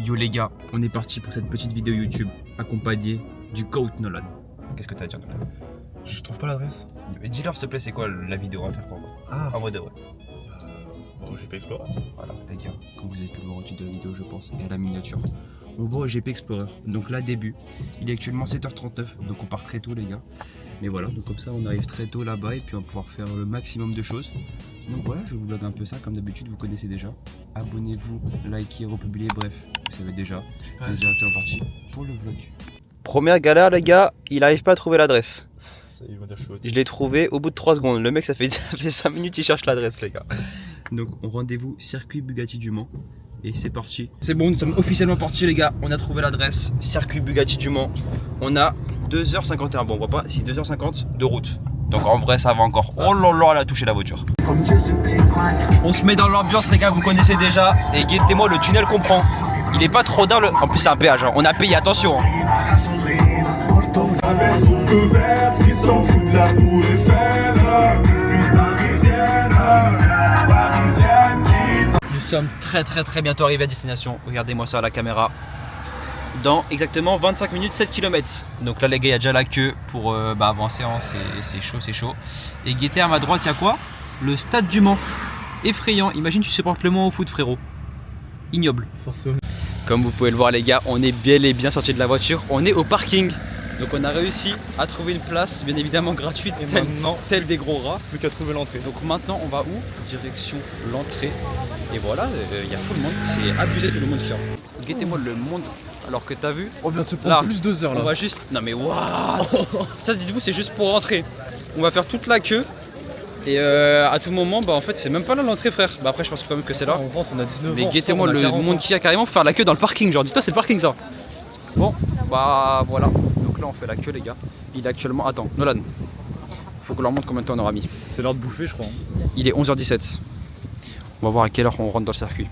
Yo les gars, on est parti pour cette petite vidéo YouTube accompagnée du GOAT Nolan. Qu'est-ce que t'as à dire Nolan? Je trouve pas l'adresse. Dis-leur s'il te plaît, c'est quoi la vidéo à faire pour moi? Ah, En mode ouais. bon, GP Explorer. Voilà les gars, comme vous avez pu le voir au titre de la vidéo je pense, et à la miniature. On va au GP Explorer, donc là début. Il est actuellement 7h39, donc on part très tôt les gars. Mais voilà, donc comme ça on arrive très tôt là-bas et puis on va pouvoir faire le maximum de choses. Donc voilà, je vous vlog un peu ça, comme d'habitude vous connaissez déjà. Abonnez-vous, likez, republiez, bref, vous savez déjà. On est directement parti pour le vlog. Première galère les gars, il arrive pas à trouver l'adresse. Ils vont dire je suis Je l'ai trouvé au bout de 3 secondes. Le mec, ça fait 5 minutes, il cherche l'adresse, les gars. Donc, on rendez-vous circuit Bugatti du Mans. Et c'est parti. C'est bon, nous sommes officiellement partis, les gars. On a trouvé l'adresse. Circuit Bugatti du Mans. On a 2h51. Bon, on voit pas, si 2h50 de route. Donc, en vrai, ça va encore. Oh là là, elle a touché la voiture. On se met dans l'ambiance, les gars, vous connaissez déjà. Et guettez-moi, le tunnel qu'on prend. Il est pas trop dingue. En plus, c'est un péage. Hein. On a payé, attention. Hein. Avec son feu vert qui s'en fout de la tour Eiffel. Une parisienne qui... Nous sommes très bientôt arrivés à destination. Regardez-moi ça à la caméra. Dans exactement 25 minutes, 7 km. Donc là les gars, il y a déjà la queue pour avancer. Hein. C'est chaud. Et guetter à ma droite, il y a quoi? Le stade du Mans. Effrayant. Imagine tu supportes le Mans au foot, frérot. Ignoble. forcément. Comme vous pouvez le voir les gars, on est bel et bien sorti de la voiture. On est au parking. Donc on a réussi à trouver une place, bien évidemment gratuite, tel des gros rats. Plus qu'à trouver l'entrée. Donc maintenant on va où? Direction l'entrée. Et voilà, il y a full monde, c'est abusé de le monde qu'il y a. Guettez-moi le monde, alors que t'as vu. On vient de se prendre Là, plus 2 heures là. On va juste... Non mais what? Ça dites-vous c'est juste pour rentrer. On va faire toute la queue. Et à tout moment, en fait c'est même pas là l'entrée frère. Après je pense quand même que c'est là. On rentre, on a 19 ans. Mais guettez-moi le monde qu'il y a carrément pour faire la queue dans le parking. Genre dis-toi c'est le parking ça. Bon, voilà. Donc là on fait la queue les gars. Il est actuellement... Attends, Nolan. Faut qu'on leur montre combien de temps on aura mis. C'est l'heure de bouffer je crois. Il est 11h17. On va voir à quelle heure on rentre dans le circuit.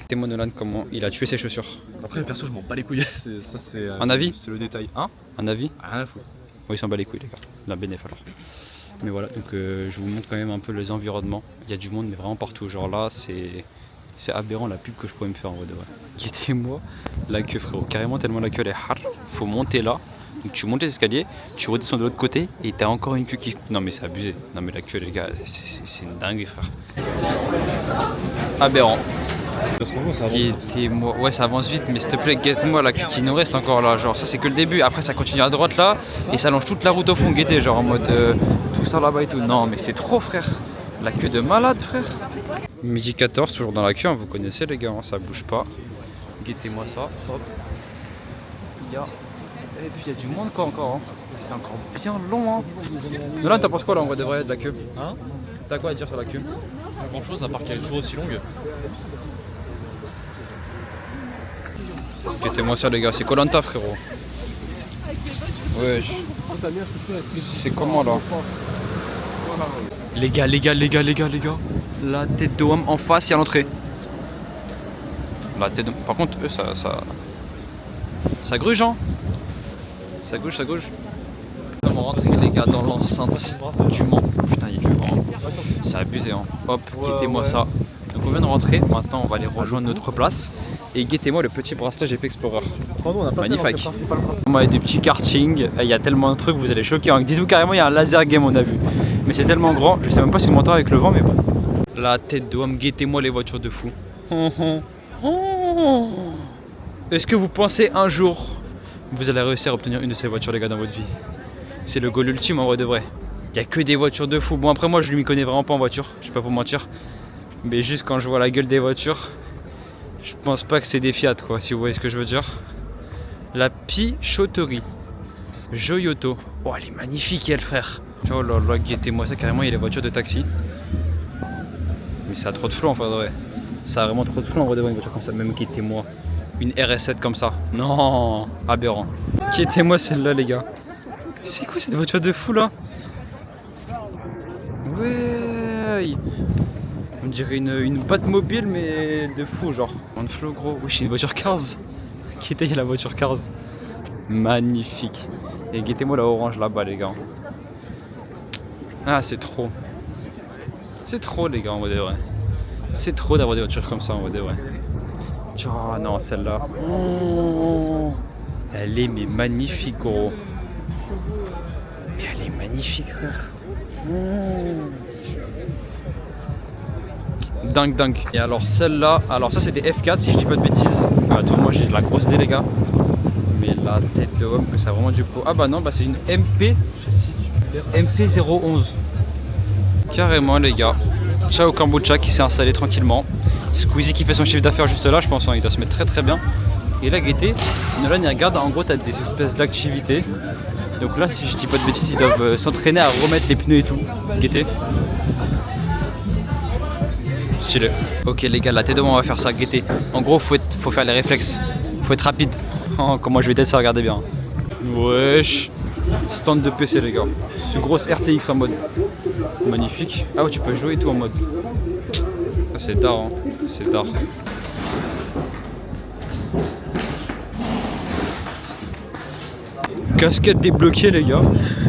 Témoin Nolan comment il a tué ses chaussures. Après perso je m'en bats les couilles. Ça c'est... Un avis? C'est le détail. Hein? Un avis? Rien à foutre. Oui, il s'en bat les couilles les gars. La bénéf alors. Mais voilà, donc je vous montre quand même un peu les environnements. Il y a du monde mais vraiment partout. Genre là c'est aberrant la pub que je pourrais me faire en vrai de vrai. Guettez-moi la queue frérot. Carrément tellement la queue elle est hard. Faut monter là. Donc tu montes les escaliers, tu redescends de l'autre côté et t'as encore une queue qui... Non mais c'est abusé. Non mais la queue les gars, c'est une dingue frère. Aberrant. Parce que ça avance. Guettez-moi, ouais ça avance vite mais s'il te plaît guette-moi la queue qui nous reste encore là. Genre ça c'est que le début, après ça continue à droite là et ça longe toute la route au fond guettez genre en mode tout ça là-bas et tout. Non mais c'est trop frère. La queue de malade frère. Midi 14 toujours dans la queue, hein, vous connaissez les gars, hein, ça bouge pas. Guettez-moi ça, hop. Et puis il y a du monde quoi encore, hein. C'est encore bien long hein. Nolan t'en penses quoi là en vrai de vrai de la queue? Hein? T'as quoi à dire sur la queue? Pas grand chose à part qu'elle est toujours aussi longue. Guettez-moi ça les gars, c'est Koh-Lanta frérot. Wesh. C'est comment là? Les gars. La tête de homme en face, il y a l'entrée. La tête de... Par contre, eux, ça gruge, hein. Ça gruge. On va rentrer, les gars, dans l'enceinte du Mans. Putain, il y a du vent. Hein. C'est abusé, hein. Hop, guettez-moi ça. Donc, on vient de rentrer. Maintenant, on va aller rejoindre notre place. Et guettez-moi le petit bracelet GP Explorer. Magnifique. On a des petits kartings. Il y a tellement de trucs, vous allez choquer. Hein. Dites-vous carrément, il y a un laser game, on a vu. Mais c'est tellement grand. Je sais même pas si vous m'entendez avec le vent, mais bon. La tête de homme, guettez-moi les voitures de fou. Est-ce que vous pensez un jour vous allez réussir à obtenir une de ces voitures les gars dans votre vie? C'est le goal ultime en vrai de vrai. Il n'y a que des voitures de fou. Bon après moi je m'y connais vraiment pas en voiture, je vais pas vous mentir. Mais juste quand je vois la gueule des voitures, je pense pas que c'est des Fiat quoi, si vous voyez ce que je veux dire. La Pichotterie Joyoto. Oh elle est magnifique elle frère. Oh là là, guettez-moi ça carrément, il y a les voitures de taxi. Mais ça a trop de flow en fait de vrai. Ça a vraiment trop de flow en vrai de vrai une voiture comme ça, même guettez-moi. Une RS7 comme ça. Non, aberrant. Guettez-moi celle-là les gars. C'est quoi cette voiture de fou là? Ouais. On dirait une Batmobile mais de fou genre. On flow gros. Oui, c'est une voiture Cars. Qui était la voiture Cars? Magnifique. Et guettez-moi la orange là-bas les gars. Ah c'est trop. C'est trop les gars en vrai de vrai. C'est trop d'avoir des voitures comme ça en vrai de vrai. Oh non, celle-là. Oh. Elle est mais magnifique, gros. Mais elle est magnifique, frère. Oh. Dingue, dingue. Et alors celle-là, alors ça c'était F4 si je dis pas de bêtises. Attends, moi j'ai de la grosse dé les gars. Mais la tête de homme que ça a vraiment du pot. Ah bah non, bah c'est une MP. MP011. Carrément les gars. Ciao Kombucha qui s'est installé tranquillement. Squeezie qui fait son chiffre d'affaires juste là, je pense, hein, il doit se mettre très très bien. Et là Gaieté, Nolan il regarde, en gros t'as des espèces d'activités. Donc là si je dis pas de bêtises, ils doivent s'entraîner à remettre les pneus et tout. Gaieté. Stylé. Ok les gars, la tête de moi on va faire ça, Gaieté. En gros faut faire les réflexes, faut être rapide. Oh, comment je vais tester ça, regardez bien. Wesh. Stand de PC les gars. C'est grosse RTX en mode. Magnifique. Ah ouais tu peux jouer et tout en mode. Ça c'est tard hein. C'est tard. Casquette débloquée les gars.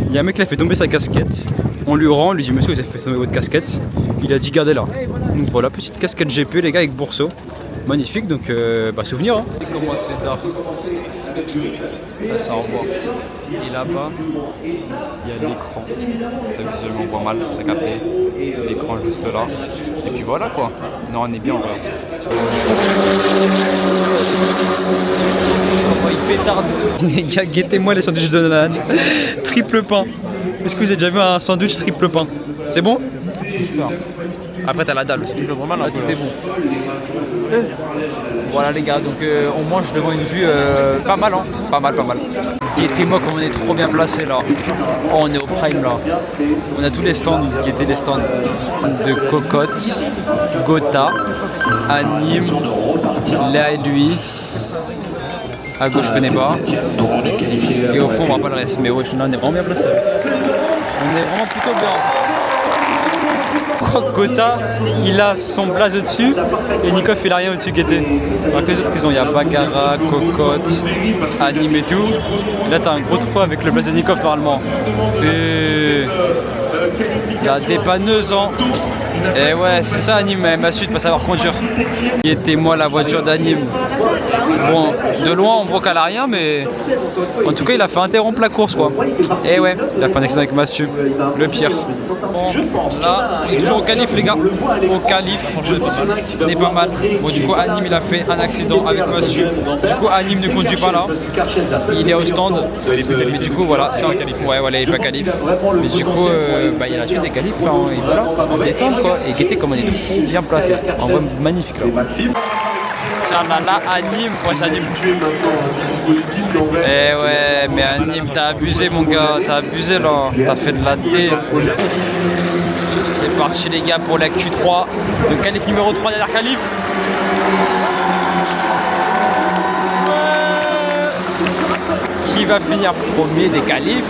Il y a un mec qui a fait tomber sa casquette. On lui rend, on lui dit monsieur vous avez fait tomber votre casquette. Il a dit gardez-la. Donc voilà, petite casquette GP les gars avec bourseau. Magnifique, donc bah souvenir hein. Comment c'est tard. Là ça revoit. Et là-bas, il y a l'écran. T'as vu si on voit mal, t'as capté. L'écran juste là. Et puis voilà quoi. Non on est bien voilà. Comment il pétarde. Les gars, guettez-moi les sandwichs de Nolan. Triple pain. Est-ce que vous avez déjà vu un sandwich triple pain? C'est bon? Super. Après t'as la dalle, si tu veux vraiment là, tout est bon. Voilà les gars, donc on mange devant une vue pas mal hein, pas mal. Guettez-moi comme on est trop bien placé là. Oh on est au prime là. On a tous les stands, guettez les stands de Cocotte, Gotha, Anime, Léa et lui. À gauche je connais pas. Et au fond on voit pas le reste. Mais ouais on est vraiment bien placé. On est vraiment plutôt bien. Gotha, il a son blaze au-dessus et Nikov il a rien au-dessus Gaieté. Alors que les autres ils ont, il y a Bagara, Cocotte, Anime et tout. Et là t'as un gros trou avec le blaze de Nikov normalement. Et il y a dépanneuse hein. Et ouais c'est ça Anime, elle m'a su de pas savoir conduire. Guettez-moi la voiture d'Anime. Bon de loin on voit qu'elle a rien mais en tout cas il a fait interrompre la course quoi. Et ouais, il a fait un accident avec Mastu, le pire. Bon, là il est toujours au qualif les gars. Au qualif, on est pas mal. Bon du coup Anime il a fait un accident avec Mastu. Du coup Anime ne conduit pas là. Il est au stand. Mais du coup voilà, c'est un qualif. Ouais voilà il est pas qualif. Mais du coup bah, il a la suite des qualifs là, et voilà, on détend quoi. Et Gaieté comme on est trop bien placé. En vrai magnifique là. Tiens là, Anime, ouais c'est Anime. Eh ouais mais Anime t'as abusé mon gars, t'as abusé là, t'as fait de la D. C'est parti les gars pour la Q3, le qualif numéro 3 derrière qualif. Qui va finir premier des qualifs?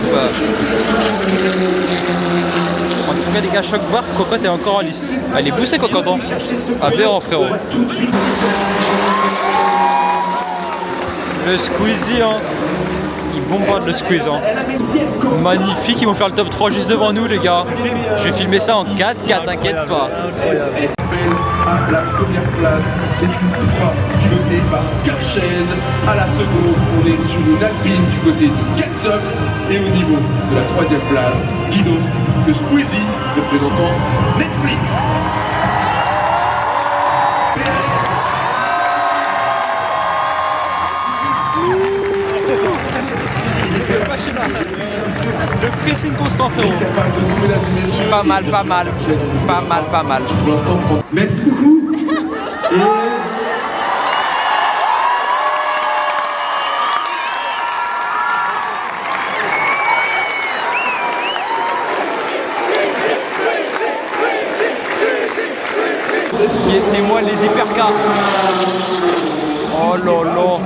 En tout cas les gars, choc barre, Cocotte est encore en lice. Elle est boostée Cocotte hein. Aberrant frérot. Le Squeezie hein. Il bombarde le squeeze hein. Magnifique, ils vont faire le top 3 juste devant nous les gars. Je vais filmer ça en 4K, t'inquiète pas. À la première place, c'est une Cupra pilotée par Garchez. À la seconde, on est sur une Alpine du côté de Katsum. Et au niveau de la troisième place, qui d'autre que Squeezie, représentant Netflix. Le pressing constant frérot. Pas mal. Merci beaucoup. Guettez-moi les hypercars. Oh là là,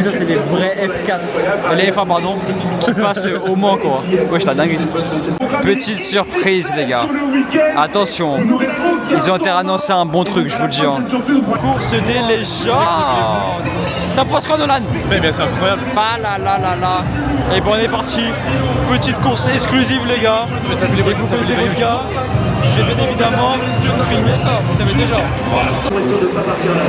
ça c'est les vrais F4, les F1 pardon, qui passent au Mans quoi. Wesh la dingue. Petite surprise les gars. Attention, ils ont intérêt à annoncer un bon truc, je vous le dis. Hein. Course des légendes. Ça passe quoi Nolan? Mais bien c'est incroyable. Ah là là là là. Et bon on est parti, petite course exclusive les gars. Vous connaissez votre gars. J'ai bien évidemment filmé ça, vous savez déjà. Correction de ne pas partir à la fin.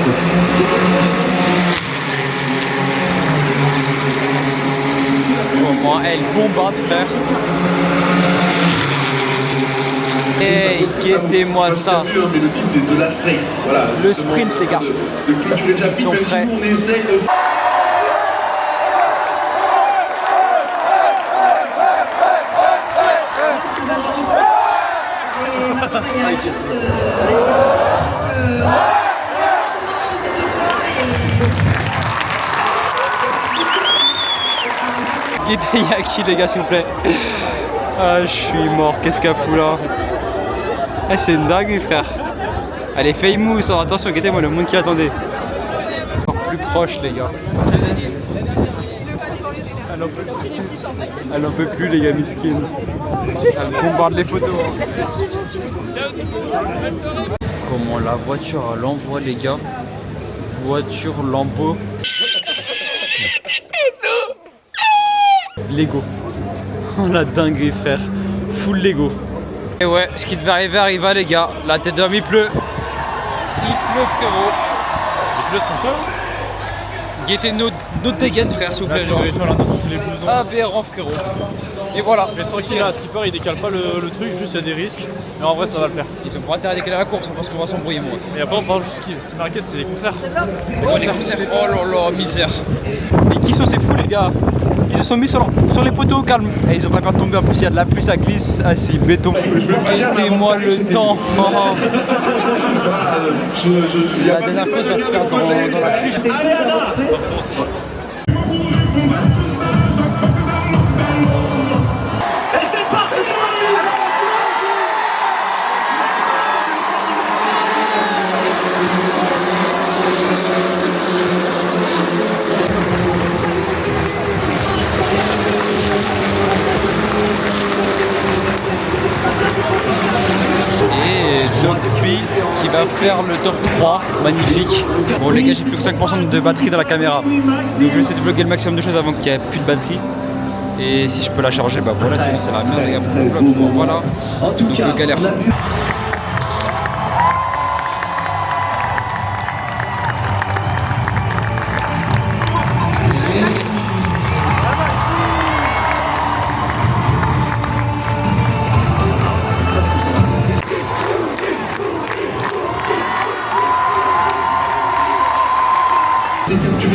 Comment elle bombarde frère. Hey, guettez-moi ça. Mais le titre c'est The Last Race. Voilà, le sprint les gars. De clôturer déjà vite, même si nous on essaye de... Guettez Yaki les gars s'il vous plaît. Ah je suis mort, qu'est-ce qu'elle fout là. Eh c'est une dingue frère. Elle est famous, hein. Attention guettez-moi le monde qui attendait. Encore plus proche les gars. Elle en peut plus les gars miskine. Elle bombarde les photos. Comment la voiture elle envoie les gars. Voiture Lambo. Lego. Oh la dinguerie frère. Full Lego. Et ouais, ce qui devait arriver arriva les gars. La tête d'homme il pleut. Il pleut frérot. Les bleus sont quoi? Guettez notre dégaine frère s'il vous plaît. Genre. Aberrant frérot. Et voilà. Mais tranquille là, skipper il décale pas le truc, juste il y a des risques. Mais en vrai ça va le faire. Ils ont pas intérêt à décaler la course parce qu'on va s'embrouiller moi. Et après enfin juste ce qui m'inquiète c'est les concerts. Oh là là, misère. Et qui sont ces fous les gars? Ils se sont mis sur les poteaux au calme. Et ils ont pas peur de tomber, en plus il y a de la pluie, ça glisse. Ah si, béton. Mettez-moi le temps. La dernière course va se faire dans la pluie. Et c'est parti. Et donc puis qui va faire le top 3, magnifique. Bon les gars j'ai plus que 5% de batterie dans la caméra. Donc je vais essayer de vlogger le maximum de choses avant qu'il n'y ait plus de batterie. Et si je peux la charger, bah voilà, sinon ça va bien les gars pour le vlog. Bon, voilà. Donc galère.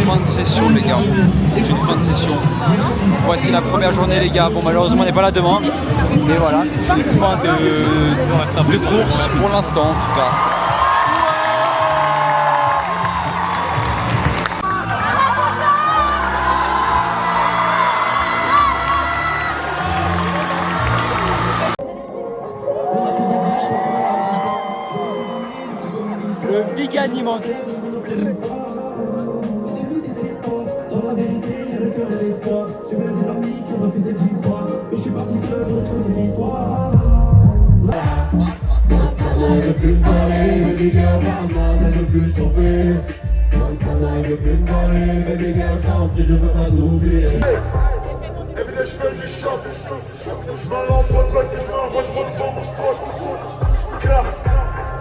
Fin de session les gars, c'est une fin de session. Voici la première journée les gars, bon malheureusement on n'est pas là demain. Mais voilà, c'est une fin de course pour l'instant en tout cas. Le big animal. Dans la vérité, il y a le cœur et l'espoir. J'ai même des amis qui ont refusé d'y croire. Mais je suis parti seul, donc je connais l'histoire. Elle veut plus me parler, baby girl, maman, elle veut plus stopper. Elle veut plus me parler, baby girl, je t'en prie, je veux pas t'oublier. Everyday, je fais du shot, je m'allonge, pote, je m'envoie, je retrouve mon spot. Classe,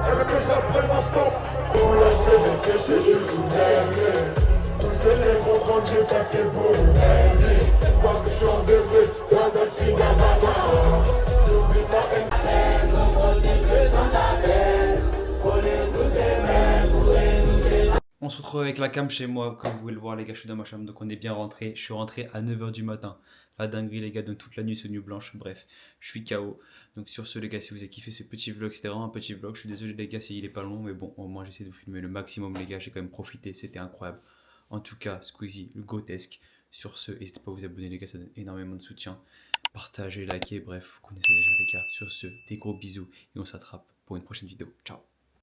elle veut que je la prenne en stop. On l'a fait des péchés, je suis sous nerveux. Tout fait les contrats, j'ai tapé pour une vie. Parce que je suis en début, la Dolce Gabbana. J'oublie ma haine. On se retrouve avec la cam chez moi, comme vous pouvez le voir les gars, je suis dans ma chambre, donc on est bien rentré. Je suis rentré à 9 h du matin. La dinguerie les gars, donc toute la nuit sous nuit blanche, bref, je suis KO. Donc sur ce les gars, si vous avez kiffé ce petit vlog, c'était vraiment un petit vlog. Je suis désolé les gars s'il est pas long, mais bon, au moins j'essaie de vous filmer le maximum les gars, j'ai quand même profité, c'était incroyable. En tout cas, Squeezie, le grotesque. Sur ce, n'hésitez pas à vous abonner les gars, ça donne énormément de soutien. Partagez, likez, bref, vous connaissez déjà les gars. Sur ce, des gros bisous et on s'attrape pour une prochaine vidéo. Ciao.